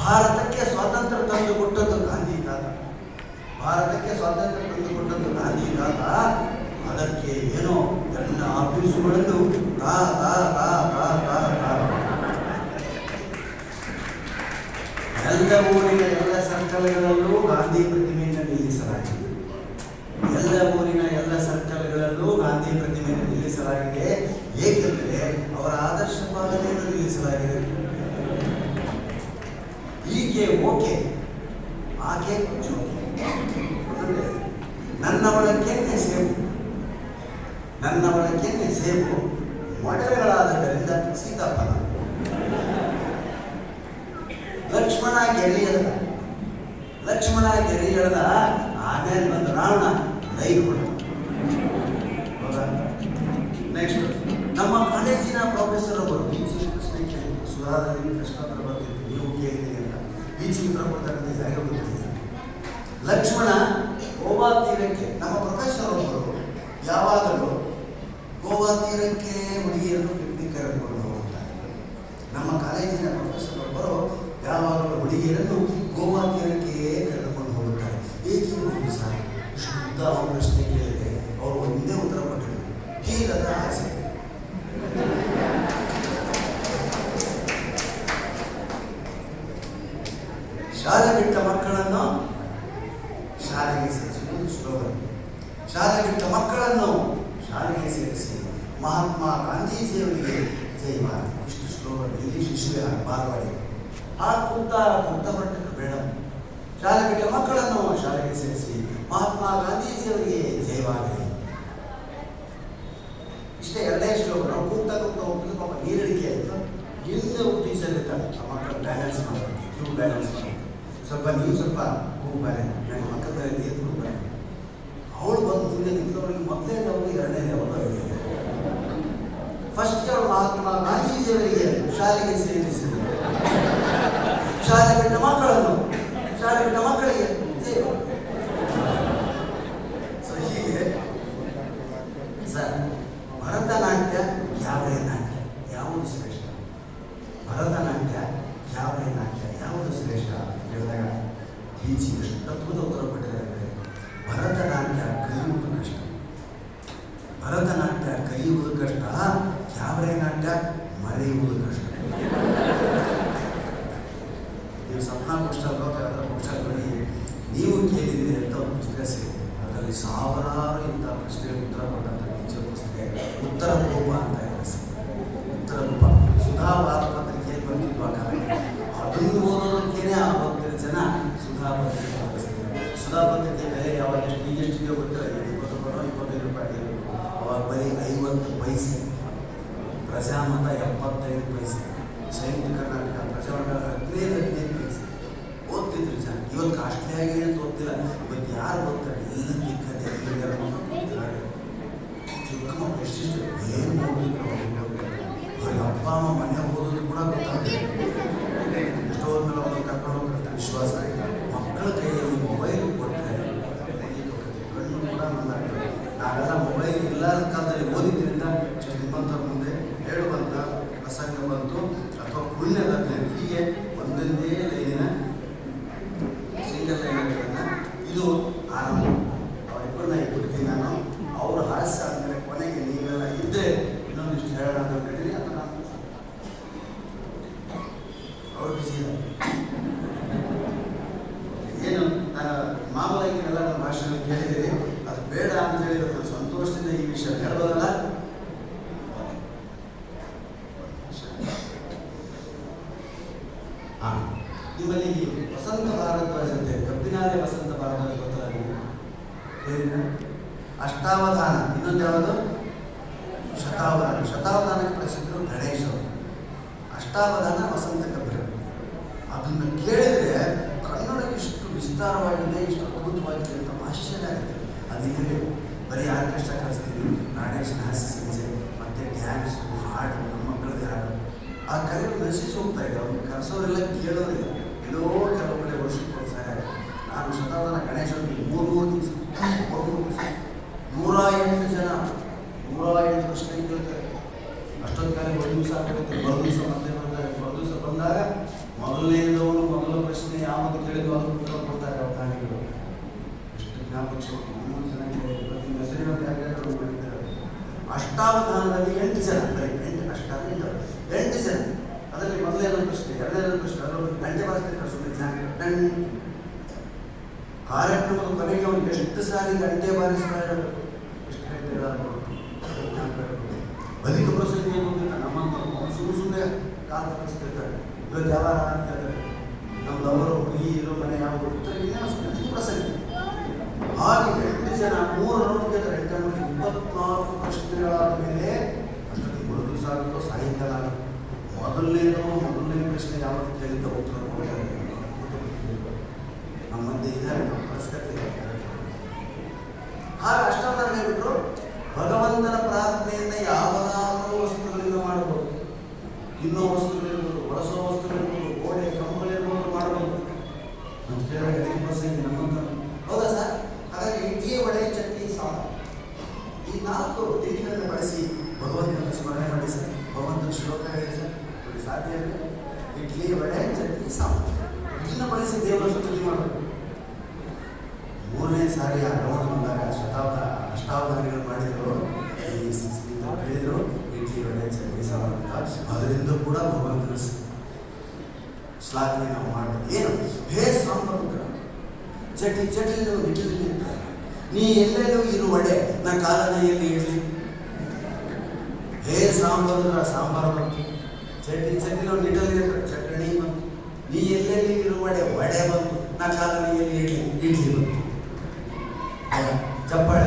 ಭಾರತಕ್ಕೆ ಸ್ವಾತಂತ್ರ್ಯ ತಂದು ಕೊಟ್ಟದ್ದು ಗಾಂಧಿ ತಾತ. ಭಾರತಕ್ಕೆ ಸ್ವಾತಂತ್ರ್ಯ ತಂದು ಕೊಟ್ಟದ್ದು ಗಾಂಧಿ ತಾತ. ಅದಕ್ಕೆ ಏನೋ ಎಲ್ಲ ಆಫೀಸುಗಳಲ್ಲೂ ತಾ ತಾ ತಾ ತಾ ತಾ ತಾ. ಎಲ್ಲ ಊರಿನ ಎಲ್ಲ ಸರ್ಕಲ್ಗಳಲ್ಲೂ ಗಾಂಧಿ ಪ್ರತಿಮೆಯನ್ನು ನಿಲ್ಲಿಸಲಾಗಿದೆ. ಎಲ್ಲ ಊರಿನ ಎಲ್ಲ ಸರ್ಕಲ್ಗಳಲ್ಲೂ ಗಾಂಧಿ ಪ್ರತಿಮೆಯನ್ನು ನಿಲ್ಲಿಸಲಾಗಿದೆ. ಏಕೆಂದರೆ ಅವರ ಆದರ್ಶ ಪಾಲನೆಯನ್ನು ನಿಲ್ಲಿಸಲಾಗಿದೆ. ಈಕೆ ಓಕೆ, ಆಕೆ ಜೋಕೆ. ನನ್ನವಳ ಕೆನ್ನೆ ಸೇಬು, ನನ್ನವಳ ಕೆನ್ನೆ ಸೇಬು ಮೊಡವೆಗಳಾದದ್ದರಿಂದ ಸೀತಾಫಲ. ಲಕ್ಷ್ಮಣ ಗೆರೆ ಎಳೆದ, ಲಕ್ಷ್ಮಣ ಗೆರೆ ಎಳೆದ. ಆಮೇಲೆ ಬಂದು ರಾವಣ ಲೈವ್ ಹೊಡೆದ. ನೆಕ್ಸ್ಟ್ ನಮ್ಮ ಕಾಲೇಜಿನ ಪ್ರೊಫೆಸರ್ ಒಬ್ಬರು ಬೀಚಿ ಪ್ರಶ್ನೆ ಕೇಳಿದ್ರು. ಸುಧಾರದಲ್ಲಿ ಪ್ರಶ್ನೋತ್ತರ ಬರ್ತಿತ್ತು, ನೀವು ಕೇಳಿದ್ದೀರಿ ಅಂತ. ಬೀಚಿ ಉತ್ತರ ಕೊಡ್ತಾರೆ ಯಾರಿಗೂ ಗೊತ್ತಿದೆ. ಲಕ್ಷ್ಮಣ ಗೋವಾ ತೀರಕ್ಕೆ, ನಮ್ಮ ಪ್ರೊಫೆಸರ್ ಒಬ್ಬರು ಯಾವಾಗಲೂ ಗೋವಾ ತೀರಕ್ಕೆ ಹುಡುಗಿಯರನ್ನು ಪಿಕ್ನಿಕ್ ಕರೆದುಕೊಂಡು ಹೋಗುತ್ತಾರೆ. ನಮ್ಮ ಕಾಲೇಜಿನ ಪ್ರೊಫೆಸರ್ ಒಬ್ಬರು ಯಾವಾಗಲೂ ಹುಡುಗಿಯರನ್ನು ಗೋವಾ ತೀರಕ್ಕೆ ಕರೆದುಕೊಂಡು ಹೋಗುತ್ತಾರೆ. ಏಕೆ ಹೋಗುದು ಸರ್? ಶುದ್ಧ ಅವರು ಪ್ರಶ್ನೆ ಕೇಳಿದರೆ ಅವರು ಒಂದೇ ಉತ್ತರ ಕೊಟ್ಟಿದ್ರು, ತೀರದ ಆಸೆ. ಶಾಲೆ ಬಿಟ್ಟ ಮಕ್ಕಳನ್ನು ಶಾಲೆಗೆ ಸೇರಿಸಿ, ಸ್ಲೋಗನ್. ಶಾಲೆ ಬಿಟ್ಟ ಮಕ್ಕಳನ್ನು ಶಾಲೆಗೆ ಸೇರಿಸಿ ಮಹಾತ್ಮ ಗಾಂಧೀಜಿಯವರಿಗೆ ಜೈ ಭಾರತ್. ಇಷ್ಟು ಸ್ಲೋಗನ್ ಇಲ್ಲಿ ಶಿಶುವೆ ಬಾರವಾಡಿ ಆ ಕುಂತ ಹೊರಟಕ್ಕೆ ಬೇಡ. ಶಾಲೆ ಬಿಟ್ಟ ಮಕ್ಕಳನ್ನು ಶಾಲೆಗೆ ಸೇರಿಸಿ ಮಹಾತ್ಮ ಗಾಂಧೀಜಿಯವರಿಗೆ ಜಯವಾಗಲಿ. ಇಷ್ಟೇ ಎರಡೇ ಶ್ಲೋಕ. ನಾವು ಕೂಗ್ತಾ ಹೋಗ್ತೀವಿ, ಪಾಪ ನೀರಡಿಕೆ ಆಯಿತು. ಹಿಂದೆ ಒಬ್ಬ ಟೀಚರ್ ಇರ್ತಾರೆ, ಆ ಮಕ್ಕಳು ಬ್ಯಾಲೆನ್ಸ್ ಮಾಡೋದಕ್ಕೆ, ಕ್ಯೂ ಬ್ಯಾಲೆನ್ಸ್ ಮಾಡೋದು. ಸ್ವಲ್ಪ ನೀವು ಸ್ವಲ್ಪ ಕೂಗು ಬಾರೆ, ನನ್ನ ಮಕ್ಕಳ ಮೇಲೆ ನೀರು ಕೂಗು ಬಾರೆ. ಅವಳು ಬಂದು ಮುಂದೆ ನಿಂತವರಿಗೆ ಮೊದಲೇ ಲೆವೆಲ್, ಎರಡನೇ ಲೆವೆಲ್. ಫಸ್ಟ್ ಅವಳು ಮಹಾತ್ಮ ಗಾಂಧೀಜಿಯವರಿಗೆ ಶಾಲೆಗೆ ಸೇರಿಸಿದರು. ಶಾಲೆ ಬಿಟ್ಟ ಮಕ್ಕಳನ್ನು ಶಾಲೆ ಬಿಟ್ಟ ಮಕ್ಕಳಿಗೆ ಸೊ ಹೀಗೆ ಸರ್. ಭರತನಾಟ್ಯ ಕ್ಯಾಬ್ರೆ ನಾಟ್ಯ ಯಾವುದು ಶ್ರೇಷ್ಠ? ಭರತನಾಟ್ಯ ಕ್ಯಾಬ್ರೆ ನಾಟ್ಯ ಯಾವುದು ಶ್ರೇಷ್ಠ ಅಂತ ಕೇಳಿದಾಗ ಬೀಚಿ ಎಷ್ಟು ಅದ್ಭುತ ಉತ್ತರ ಕೊಟ್ಟಿದ್ದಾರೆ. ಭರತನಾಟ್ಯ ಕಲಿಯುವುದು ಕಷ್ಟ, ಭರತನಾಟ್ಯ ಕಲಿಯುವುದು ಕಷ್ಟ, ಕ್ಯಾಬ್ರೆ ನಾಟ್ಯ ಮರೆಯುವುದು ಕಷ್ಟ. ನೀವು ಸಪ್ನಾ ಪುಸ್ತಕ ಪುಸ್ತಕದಲ್ಲಿ ನೀವು ಕೇಳಿದಿರಿ ಅಂತ ಒಂದು ಪುಸ್ತಕ ಸಿಗುತ್ತೆ. ಅದರಲ್ಲಿ ಸಾವಿರಾರು ಇಂಥ ಪ್ರಶ್ನೆಗೆ ಉತ್ತರ ಕೊಟ್ಟಂಥ ಟೀಚರ್ ಪುಸ್ತಕ ಉತ್ತರ ರೂಪ ಅಂತ ಉತ್ತರ ರೂಪ. ಸುಧಾ ವಾರ ಪತ್ರಿಕೆಯಲ್ಲಿ ಬಂದಿದ್ದು ಆ ಕಾಲಕ್ಕೆ. ಅದನ್ನು ಓದೋದಕ್ಕೇನೆ ಆ ಹೋಗ್ತಿರೋ ಜನ ಸುಧಾ ಪತ್ರಿಕೆ ಓದಿಸ್ತಾರೆ. ಸುಧಾ ಪತ್ರಿಕೆ ಬೆಲೆ ಯಾವಾಗ ಈಗೆಷ್ಟಿಗೆ ಗೊತ್ತಿಲ್ಲ, 20 ರೂಪಾಯಿ, 25 ರೂಪಾಯಿ. ಅವಾಗ ಬರೀ 50 ಪೈಸೆ. ಪ್ರಜಾಮತ 75 ಪೈಸೆ. ಸಂಯುಕ್ತ ಕರ್ನಾಟಕ ಪ್ರಜಾಮತ 15 ಪೈಸೆ ಓದ್ತಿದ್ರು ಜನ. ಇವತ್ತು ಕಾಸ್ಟ್ಲಿ ಆಗಿದೆ ಅಂತ ಓದ್ತಿಲ್ಲ. ಇವತ್ತು ಯಾರು ಓದ್ತಾರೆ? ಎಲ್ಲ ದಿಕ್ಕದೆ ಚಿಕ್ಕ ಮಕ್ಕಳು ಎಷ್ಟಿಷ್ಟು ಏನು ಓದಿದ್ರು ಅವ್ರಿಗೆ ಅಪ್ಪ ಅಮ್ಮ ಮನೆ ಓದೋದು ಕೂಡ ಗೊತ್ತಾಗ್ತದೆ. ಎಷ್ಟೋ ಒಂದು ಕರ್ಕೊಂಡು ಹೋಗ್ತಾರೆ ವಿಶ್ವಾಸ. ಮಕ್ಕಳ ಕೈಯಲ್ಲಿ ಮೊಬೈಲ್ ಕೊಟ್ಟರೆ ಕಣ್ಣು ಕೂಡ ಮುಂದಾಗ್ತದೆ. ನಾವೆಲ್ಲ ಮೊಬೈಲ್ ಇಲ್ಲದ ಕಾಲದಲ್ಲಿ ಓದಿದ್ರಿಂದ ಇಷ್ಟು ನಿಮ್ಮಂಥವ್ರ ಮುಂದೆ ಹೇಳುವಂಥ ಪ್ರಸಂಗ ಬಂತು ಅಥವಾ ಪುಣ್ಯದ ಹೀಗೆ ಒಂದೊಂದೇ ಲೈನಿನ ಸಿಂಗಲ್ ಲೈನ್ಗಳನ್ನು ಇದು ಆರಂಭ. ಅವರಿಬ್ಬರನ್ನ ಇಟ್ಬಿಡ್ತೀನಿ ನಾನು. ಅವರು ಹಾಸ್ಯ ಆದಮೇಲೆ ಕೊನೆಗೆ ನೀವೆಲ್ಲ ಇದ್ದರೆ ಇನ್ನೊಂದಿಷ್ಟು ಹೇಳೋಣ ಅಂತ ಹೇಳಿರಿ. ಅದು ನಾನು ಅವರು ಬಿಸಿ ಏನು ನಾನು ಮಾಮೂಲಾಗಿ ಎಲ್ಲ ನನ್ನ ಭಾಷೆಯಲ್ಲಿ ಕೇಳಿದ್ದೀರಿ. ಅದು ಬೇಡ ಅಂತ ಹೇಳಿದ್ರೆ ಸಂತೋಷದಿಂದ ಈ ವಿಷಯ ಹೇಳ್ಬೋದಲ್ಲ. ನಿಮ್ಮಲ್ಲಿ ವಸಂತ ಭಾರದ್ವಾಜ ಅಂತ ಕಬ್ಬಿನಾಲೆ ವಸಂತ ಭಾರದ್ವಾಜ ಗೊತ್ತಲ್ಲ ನೀವು? ಅಷ್ಟಾವಧಾನ, ಇನ್ನೊಂದು ಯಾವುದು ಶತಾವಧಾನ. ಶತಾವಧಾನಕ್ಕೆ ಪ್ರಸಿದ್ಧರು ಗಣೇಶ್ ಅವರು. ಅಷ್ಟಾವಧಾನ ವಸಂತ ಕಬ್ಬಿನ. ಅದನ್ನು ಕೇಳಿದರೆ ಕನ್ನಡ ಇಷ್ಟು ವಿಸ್ತಾರವಾಗಿದೆ, ಇಷ್ಟು ಅದ್ಭುತವಾಗಿದೆ ಅಂತ ಆಶ್ಚರ್ಯ ಆಗುತ್ತೆ. ಅದಕ್ಕೆ ಬರೀ ಆರ್ಕೆಸ್ಟ್ರಾ ಕಲಿಸ್ತೀವಿ, ನಾಡೇಶನ ಹಾಸ್ಯ ಸಂಜೆ, ಮತ್ತು ಡ್ಯಾನ್ಸು, ಹಾಡು, ನಮ್ಮ ಮಕ್ಕಳದೇ ಹಾಡು. ಆ ಕಲೆಗಳು ನಶಿಸಿ ಹೋಗ್ತಾ ಇದೆ. ಅವ್ರು ಕರೆಸೋರೆಲ್ಲ ಕೇಳೋರಿಲ್ಲ. ಎಲ್ಲೋ ಕೆಲವು ಕಡೆ ವರ್ಷಕ್ಕೆ ಒಂದು ಸಾರಿ. ನಾನು ಶತಾವಧಾನ ಗಣೇಶನಿಗೆ 3 ದಿವಸ 108 ಜನ 108 ಪ್ರಶ್ನೆ ಕೇಳ್ತಾರೆ. ಅಷ್ಟೊತ್ತು ಕಾಲ 1 ದಿವಸ ಆಗ್ಬಿಡುತ್ತೆ. ಮರು ದಿವಸ ಮತ್ತೆ ಬರ್ತಾರೆ. ಮರು ದಿವಸ ಬಂದಾಗ ಮೊದಲನೇದವನು ಮೊದಲು ಕೇಳಿದ್ರು ಅದು ಉತ್ತರ ಕೊಡ್ತಾರೆ ಅವಧಾನಿಗಳು. ಎಷ್ಟು ಜ್ಞಾಪಕ ಚೆನ್ನಾಗಿದೆ. ಇವತ್ತಿನ ಹೆಸರಿನಂತೆ ಯಾರ್ಯಾರು ಮಾಡಿದ್ದಾರೆ. ಅಷ್ಟಾವಧಾನದಲ್ಲಿ 8 ಜನ, ಬರೀ 8 ಜನ. ಅದರಲ್ಲಿ ಮೊದಲನೇ ಪ್ರಶ್ನೆ, ಎರಡನೇ ಪ್ರಶ್ನೆ, ಅದರಲ್ಲಿ ಗಂಟೆ ಬಾರಿಸ್ತಾರೆ ಸುಮ್ಮನೆ ಜನ. ಕಾರ್ಯಕ್ರಮದ ಕೊನೆಗೆ ಅವ್ರಿಗೆ ಎಷ್ಟು ಸಾರಿ ಗಂಟೆ ಬಾರಿಸ್ತಾರೆ, ಎಷ್ಟು ಗಂಟೆಗಳಾದ್ರು ಬಲಿಕ ಪ್ರಸಂಗ ಏನಿಲ್ಲ. ನಮ್ಮನ್ನು ಸುಮ್ಮನೆ ಕಾಲು ತಪ್ಪಿಸ್ತಿರ್ತಾರೆ. ಇವತ್ತು ಯಾವ ಅಂತ ಹೇಳ್ತಾರೆ, ನಮ್ದವರು ಹುಡುಗಿರು ಮನೆ ಯಾವ ಪ್ರಸಂಗ. ಹಾಗೆ 8 ಜನ 3 ರೌಂಡ್ ಕೇಳಿದ್ರೆ 24 ಪ್ರಶ್ನೆಗಳಾದ ಮೇಲೆ ಅಷ್ಟೊಂದು 3 ದಿವಸ ಆಗುತ್ತೋ ಸಾಯಂಕಾಲ ಆಗುತ್ತೆ. ಮೊದಲನೇ ಪ್ರಶ್ನೆ ಯಾವಾಗ ಕೇಳಿದ್ದ ಉತ್ತರ ನಮ್ಮ ಮಧ್ಯೆ ಇದ್ದಾರೆ, ನಮ್ಮ ಪರಿಸ್ಥಿತಿ. ಹಾಗೆ ಅಷ್ಟಾವಧಾನ ಹೇಳ್ಬಿಟ್ರು, ಭಗವಂತನ ಪ್ರಾರ್ಥನೆಯಿಂದ ಯಾವುದಾದ್ರೂ ವಸ್ತುಗಳಿಂದ ಮಾಡಬಹುದು, ತಿನ್ನೋ ವಸ್ತುಗಳಿರ್ಬೋದು, ಬಳಸೋ ವಸ್ತುಗಳಿರ್ಬೋದು, ಗೋಡೆ ಕಂಬಗಳಿರ್ಬೋದು ಮಾಡಬಹುದು ಅಂತ ಕೇಳಿದ್ರೆ ಪ್ರಸಂಗಿ ನಮ್ಮಂತ. ಹೌದಾ ಸರ್? ಹಾಗಾಗಿ ಇಡ್ಲಿ, ವಡೆ, ಚಟ್ನಿ, ಸಾಂಬಾರು ಈ 4 ತಿಂಡಿಗಳನ್ನು ಬಳಸಿ ಭಗವಂತನ ಸ್ಮರಣೆ ಮಾಡಿ ಸರ್. ಭಗವಂತನ ಶ್ಲೋಕ ಹೇಳಿ ಸರ್. ಸಾಧ್ಯ ಇಲ್ಲ. ಇಡ್ಲಿ, ವಡೆ, ಚಟ್ನಿ, ಸಾಂಬಾರು ಇದನ್ನು ಬಳಸಿ ದೇವರ ಸ್ತುತಿ ಮಾಡಬೇಕು. 3ನೇ ಸಾರಿ ಆ ರೌಂಡ್ ಬಂದಾಗ ಅಷ್ಟಾವಧಾನಿಗಳು ಮಾಡಿದ್ರು, ಹೇಳಿದ್ರು ಇಡ್ಲಿ, ವಡೆ, ಚಟ್ನಿ, ಸಾಂಬಾರು ಅಂತ. ಅದರಿಂದ ಕೂಡ ಭಗವಂತನ ಶ್ಲಾಘನೆ ನಾವು ಮಾಡ್ತೀವಿ. ಏನು ಹೇ ಸಾಂಬಾರು ಚಟಿ ನಿಟ್ಟಿಲಿ ನೀ ಎಲ್ಲೆಲ್ಲೂ ಇರು ವಡೆ, ನಾ ಕಾಲನ ಎಲ್ಲಿ ಇಡ್ಲಿ. ಹೇ ಸಾಂಬಾರು ಬಂತು, ಚಟ್ನಿ ನಾವು ನಿಟ್ಟಲ್ಲಿ ಇರ್ತಾರೆ, ಚಟಣಿ ಬಂತು. ನೀ ಎಲ್ಲೆಲ್ಲಿ ಇರು ವಡೆ ಬಂತು, ನಾ ಕಾಲನ ಎಲ್ಲಿ ಇಡ್ಲಿ ಬಂತು. ಚಪ್ಪಾಳೆ